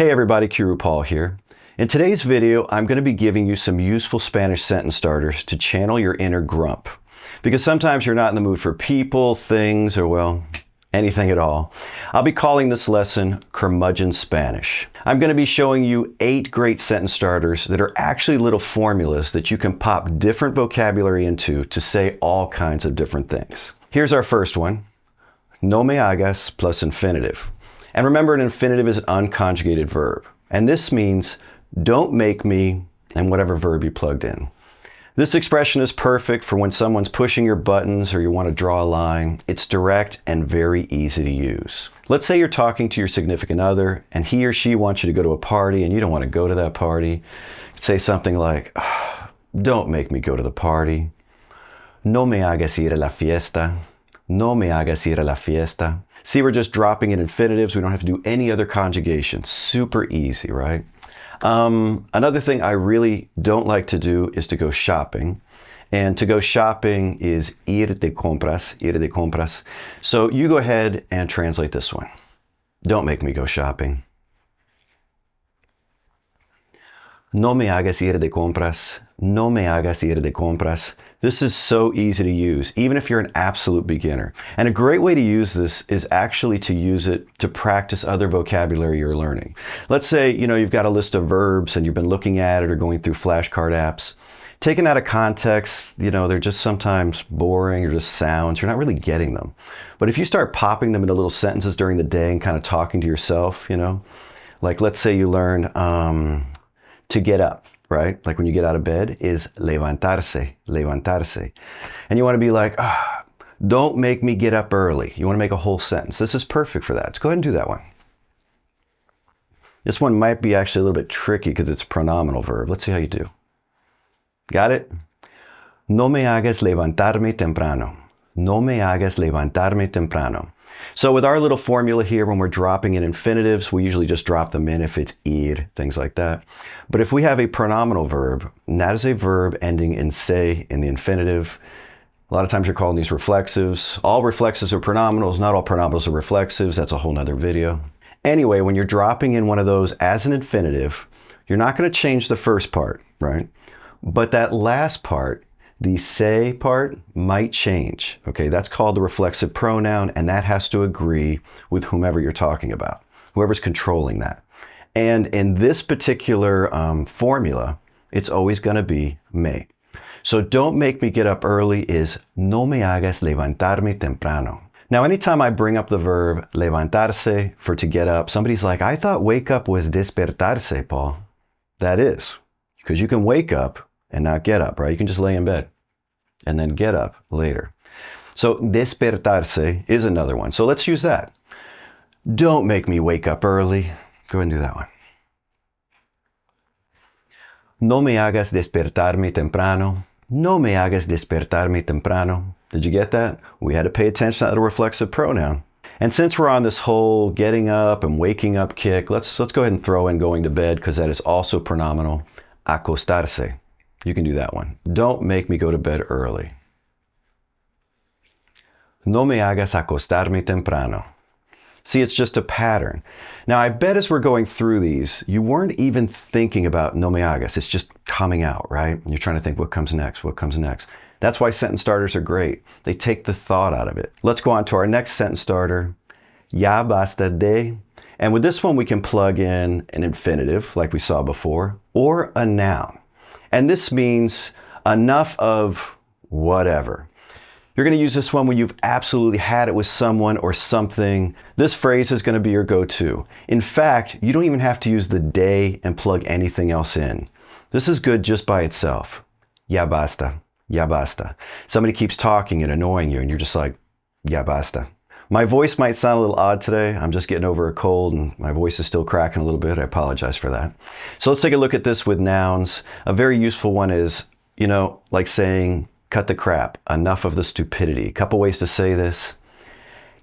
Hey everybody, Qroo here. In today's video, I'm going to be giving you some useful Spanish sentence starters to channel your inner grump. Because sometimes you're not in the mood for people, things, or well, anything at all. I'll be calling this lesson Curmudgeon Spanish. I'm going to be showing you 8 great sentence starters that are actually little formulas that you can pop different vocabulary into to say all kinds of different things. Here's our first one. No me hagas plus infinitive. And remember, an infinitive is an unconjugated verb. And this means don't make me and whatever verb you plugged in. This expression is perfect for when someone's pushing your buttons or you want to draw a line. It's direct and very easy to use. Let's say you're talking to your significant other and he or she wants you to go to a party and you don't want to go to that party. Say something like, don't make me go to the party. No me hagas ir a la fiesta. No me hagas ir a la fiesta. See, we're just dropping in infinitives. We don't have to do any other conjugation. Super easy, right? Another thing I really don't like to do is to go shopping. And to go shopping is ir de compras, ir de compras. So you go ahead and translate this one. Don't make me go shopping. No me hagas ir de compras. No me hagas ir de compras. This is so easy to use, even if you're an absolute beginner. And a great way to use this is actually to use it to practice other vocabulary you're learning. Let's say, you've got a list of verbs and you've been looking at it or going through flashcard apps. Taken out of context, they're just sometimes boring or just sounds. You're not really getting them. But if you start popping them into little sentences during the day and kind of talking to yourself, like let's say you learn to get up. Right? Like when you get out of bed is levantarse, levantarse. And you want to be like, don't make me get up early. You want to make a whole sentence. This is perfect for that. Let's go ahead and do that one. This one might be actually a little bit tricky because it's a pronominal verb. Let's see how you do. Got it? No me hagas levantarme temprano. No me hagas levantarme temprano. So with our little formula here, when we're dropping in infinitives, we usually just drop them in if it's ir, things like that. But if we have a pronominal verb, and that is a verb ending in se in the infinitive, a lot of times you're calling these reflexives. All reflexives are pronominals, not all pronominals are reflexives. That's a whole nother video. Anyway, when you're dropping in one of those as an infinitive, you're not going to change the first part, right? But that last part, the se part, might change. Okay, that's called the reflexive pronoun, and that has to agree with whomever you're talking about, whoever's controlling that. And in this particular formula, it's always going to be me. So don't make me get up early is no me hagas levantarme temprano. Now, anytime I bring up the verb levantarse for to get up, somebody's like, I thought wake up was despertarse, Paul. That is, because you can wake up and not get up, right? You can just lay in bed and then get up later. So despertarse is another one. So let's use that. Don't make me wake up early. Go ahead and do that one. No me hagas despertarme temprano. No me hagas despertarme temprano. Did you get that? We had to pay attention to the reflexive pronoun. And since we're on this whole getting up and waking up kick, let's go ahead and throw in going to bed because that is also pronominal. Acostarse. You can do that one. Don't make me go to bed early. No me hagas acostarme temprano. See, it's just a pattern. Now, I bet as we're going through these, you weren't even thinking about no me hagas. It's just coming out, right? You're trying to think what comes next, what comes next. That's why sentence starters are great. They take the thought out of it. Let's go on to our next sentence starter. Ya basta de. And with this one, we can plug in an infinitive, like we saw before, or a noun. And this means enough of whatever. You're going to use this one when you've absolutely had it with someone or something. This phrase is going to be your go-to. In fact, you don't even have to use the de and plug anything else in. This is good just by itself. Ya basta, ya basta. Somebody keeps talking and annoying you and you're just like, ya basta. My voice might sound a little odd today. I'm just getting over a cold and my voice is still cracking a little bit. I apologize for that. So let's take a look at this with nouns. A very useful one is, like saying, cut the crap, enough of the stupidity. A couple ways to say this.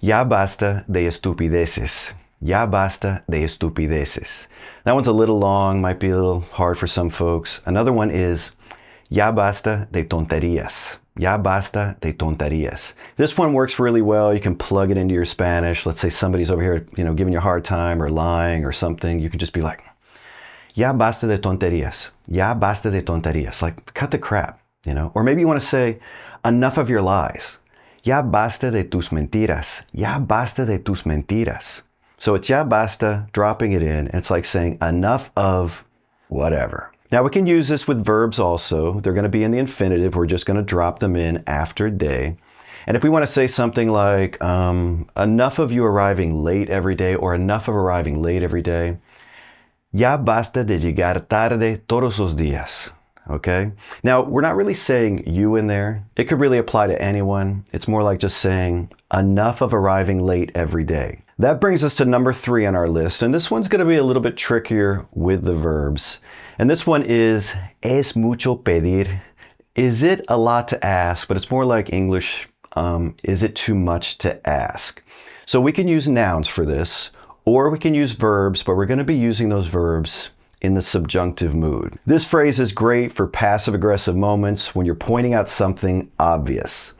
Ya basta de estupideces. Ya basta de estupideces. That one's a little long, might be a little hard for some folks. Another one is, ya basta de tonterías. Ya basta de tonterías. This one works really well. You can plug it into your Spanish. Let's say somebody's over here, giving you a hard time or lying or something. You can just be like, ya basta de tonterías. Ya basta de tonterías. Like, cut the crap, Or maybe you want to say, enough of your lies. Ya basta de tus mentiras. Ya basta de tus mentiras. So it's ya basta, dropping it in. It's like saying enough of whatever. Now we can use this with verbs also. They're going to be in the infinitive. We're just going to drop them in after de. And if we want to say something like enough of you arriving late every day or enough of arriving late every day, ya basta de llegar tarde todos los días. Okay? Now, we're not really saying you in there. It could really apply to anyone. It's more like just saying enough of arriving late every day. That brings us to number 3 on our list, and this one's going to be a little bit trickier with the verbs. And this one is, es mucho pedir. Is it a lot to ask? But it's more like English, is it too much to ask? So we can use nouns for this, or we can use verbs, but we're going to be using those verbs in the subjunctive mood. This phrase is great for passive-aggressive moments when you're pointing out something obvious.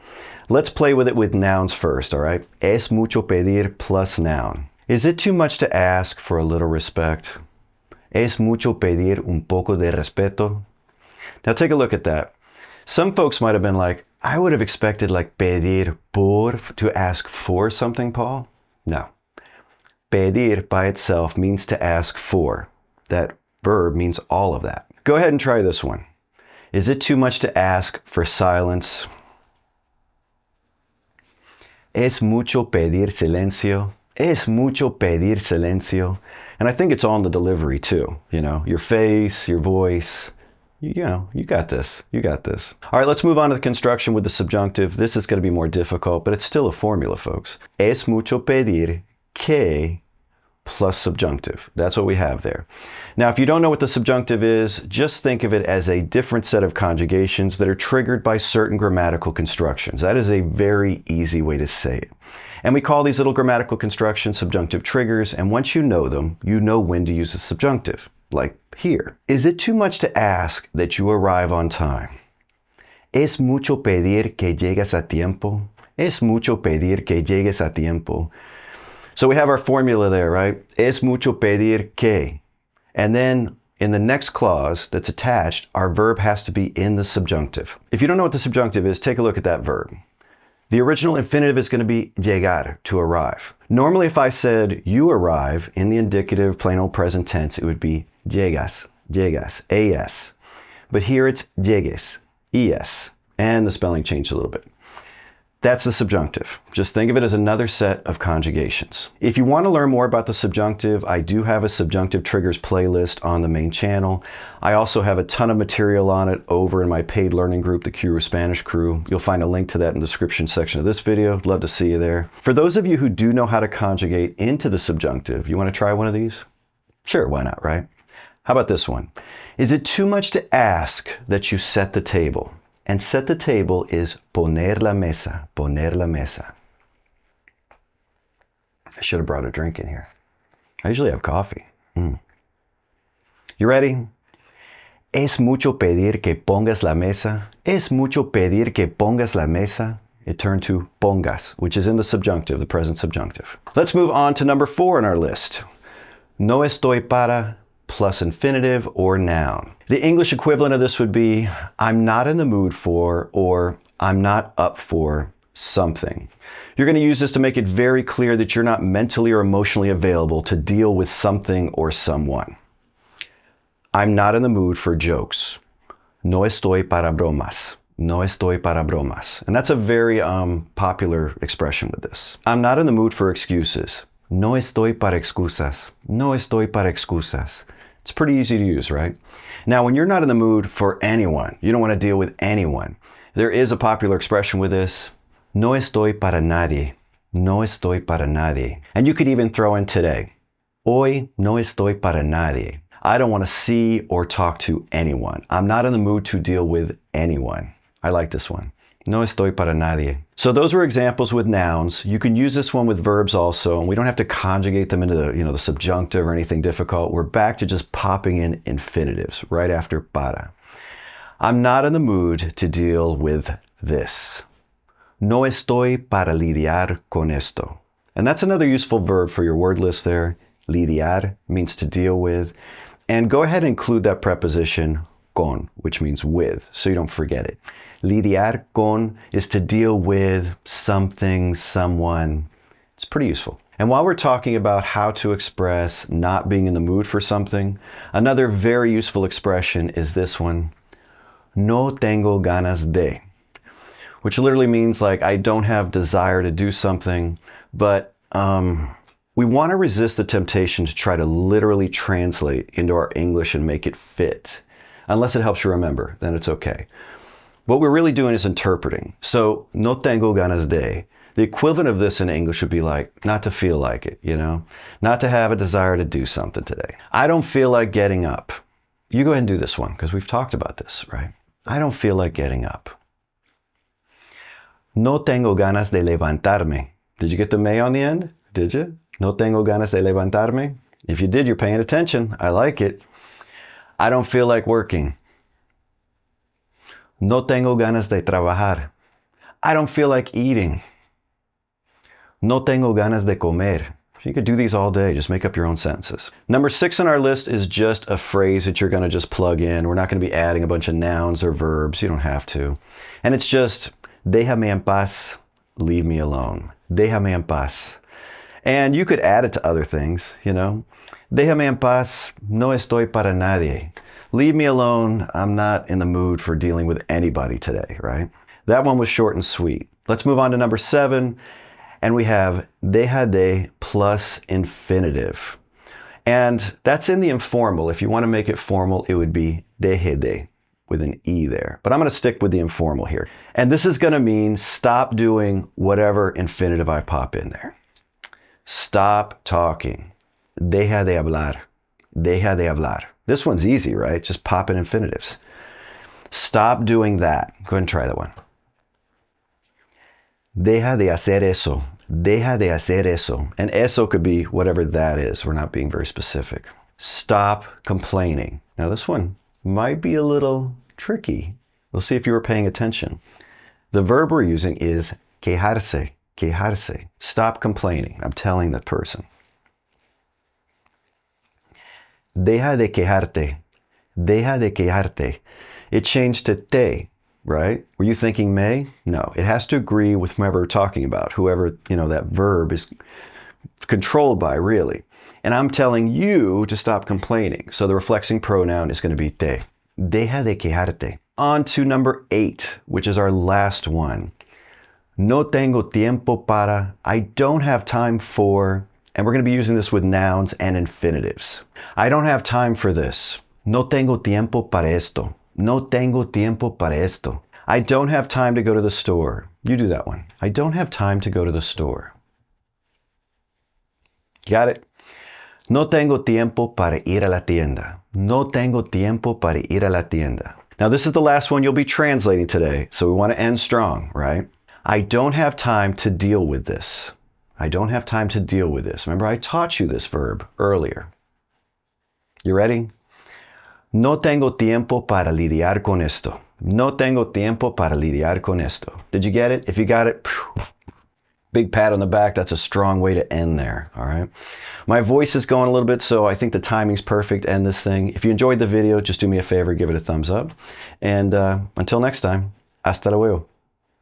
Let's play with it with nouns first, all right? Es mucho pedir plus noun. Is it too much to ask for a little respect? Es mucho pedir un poco de respeto. Now take a look at that. Some folks might have been like, I would have expected like pedir por, to ask for something, Paul. No. Pedir by itself means to ask for. That verb means all of that. Go ahead and try this one. Is it too much to ask for silence? Es mucho pedir silencio. Es mucho pedir silencio. And I think it's all in the delivery too. Your face, your voice. You got this. You got this. All right, let's move on to the construction with the subjunctive. This is going to be more difficult, but it's still a formula, folks. Es mucho pedir que plus subjunctive. That's what we have there. Now, if you don't know what the subjunctive is, just think of it as a different set of conjugations that are triggered by certain grammatical constructions. That is a very easy way to say it. And we call these little grammatical constructions subjunctive triggers, and once you know them, you know when to use the subjunctive. Like here. Is it too much to ask that you arrive on time? Es mucho pedir que llegues a tiempo. Es mucho pedir que llegues a tiempo. So we have our formula there, right? Es mucho pedir que. And then in the next clause that's attached, our verb has to be in the subjunctive. If you don't know what the subjunctive is, take a look at that verb. The original infinitive is going to be llegar, to arrive. Normally, if I said you arrive in the indicative plain old present tense, it would be llegas, llegas, as. But here it's llegues, es. And the spelling changed a little bit. That's the subjunctive. Just think of it as another set of conjugations. If you want to learn more about the subjunctive, I do have a subjunctive triggers playlist on the main channel. I also have a ton of material on it over in my paid learning group, the Qroo Spanish Crew. You'll find a link to that in the description section of this video. Love to see you there. For those of you who do know how to conjugate into the subjunctive, you want to try one of these? Sure, why not, right? How about this one? Is it too much to ask that you set the table? And set the table is poner la mesa, poner la mesa. I should have brought a drink in here. I usually have coffee. You ready? Es mucho pedir que pongas la mesa. Es mucho pedir que pongas la mesa. It turned to pongas, which is in the subjunctive, the present subjunctive. Let's move on to number 4 on our list. No estoy para plus infinitive or noun. The English equivalent of this would be, I'm not in the mood for, or I'm not up for something. You're going to use this to make it very clear that you're not mentally or emotionally available to deal with something or someone. I'm not in the mood for jokes. No estoy para bromas. No estoy para bromas. And that's a very popular expression with this. I'm not in the mood for excuses. No estoy para excusas. No estoy para excusas. It's pretty easy to use, right? Now, when you're not in the mood for anyone, you don't want to deal with anyone, there is a popular expression with this, no estoy para nadie. No estoy para nadie. And you could even throw in today, hoy no estoy para nadie. I don't want to see or talk to anyone. I'm not in the mood to deal with anyone. I like this one. No estoy para nadie. So those were examples with nouns. You can use this one with verbs also, and we don't have to conjugate them into the subjunctive or anything difficult. We're back to just popping in infinitives right after para. I'm not in the mood to deal with this. No estoy para lidiar con esto. And that's another useful verb for your word list there. Lidiar means to deal with. And go ahead and include that preposition con, which means with, so you don't forget it. Lidiar con is to deal with something, someone. It's pretty useful. And while we're talking about how to express not being in the mood for something, another very useful expression is this one. No tengo ganas de. Which literally means like I don't have desire to do something, but we want to resist the temptation to try to literally translate into our English and make it fit. Unless it helps you remember, then it's okay. What we're really doing is interpreting. So, no tengo ganas de. The equivalent of this in English would be like, not to feel like it, you know? Not to have a desire to do something today. I don't feel like getting up. You go ahead and do this one, because we've talked about this, right? I don't feel like getting up. No tengo ganas de levantarme. Did you get the me on the end? Did you? No tengo ganas de levantarme. If you did, you're paying attention. I like it. I don't feel like working. No tengo ganas de trabajar. I don't feel like eating. No tengo ganas de comer. You could do these all day. Just make up your own sentences. Number 6 on our list is just a phrase that you're going to just plug in. We're not going to be adding a bunch of nouns or verbs. You don't have to. And it's just, déjame en paz, leave me alone. Déjame en paz. And you could add it to other things, you know. Déjame en paz, no estoy para nadie. Leave me alone, I'm not in the mood for dealing with anybody today, right? That one was short and sweet. Let's move on to number 7. And we have deja de plus infinitive. And that's in the informal. If you want to make it formal, it would be deje de with an E there. But I'm going to stick with the informal here. And this is going to mean stop doing whatever infinitive I pop in there. Stop talking. Deja de hablar. Deja de hablar. This one's easy, right? Just pop in infinitives. Stop doing that. Go ahead and try that one. Deja de hacer eso. Deja de hacer eso. And eso could be whatever that is. We're not being very specific. Stop complaining. Now this one might be a little tricky. We'll see if you were paying attention. The verb we're using is quejarse. Quejarse. Stop complaining. I'm telling the person. Deja de quejarte. Deja de quejarte. It changed to te, right? Were you thinking may? No. It has to agree with whoever we're talking about, whoever, you know, that verb is controlled by, really. And I'm telling you to stop complaining. So the reflexing pronoun is going to be te. Deja de quejarte. On to number 8, which is our last one. No tengo tiempo para. I don't have time for. And we're going to be using this with nouns and infinitives. I don't have time for this. No tengo tiempo para esto. No tengo tiempo para esto. I don't have time to go to the store. You do that one. I don't have time to go to the store. Got it? No tengo tiempo para ir a la tienda. No tengo tiempo para ir a la tienda. Now this is the last one you'll be translating today, so we want to end strong, right? I don't have time to deal with this. I don't have time to deal with this. Remember, I taught you this verb earlier. You ready? No tengo tiempo para lidiar con esto. No tengo tiempo para lidiar con esto. Did you get it? If you got it, big pat on the back. That's a strong way to end there, all right? My voice is going a little bit, so I think the timing's perfect to end this thing. If you enjoyed the video, just do me a favor, give it a thumbs up. And until next time, hasta luego.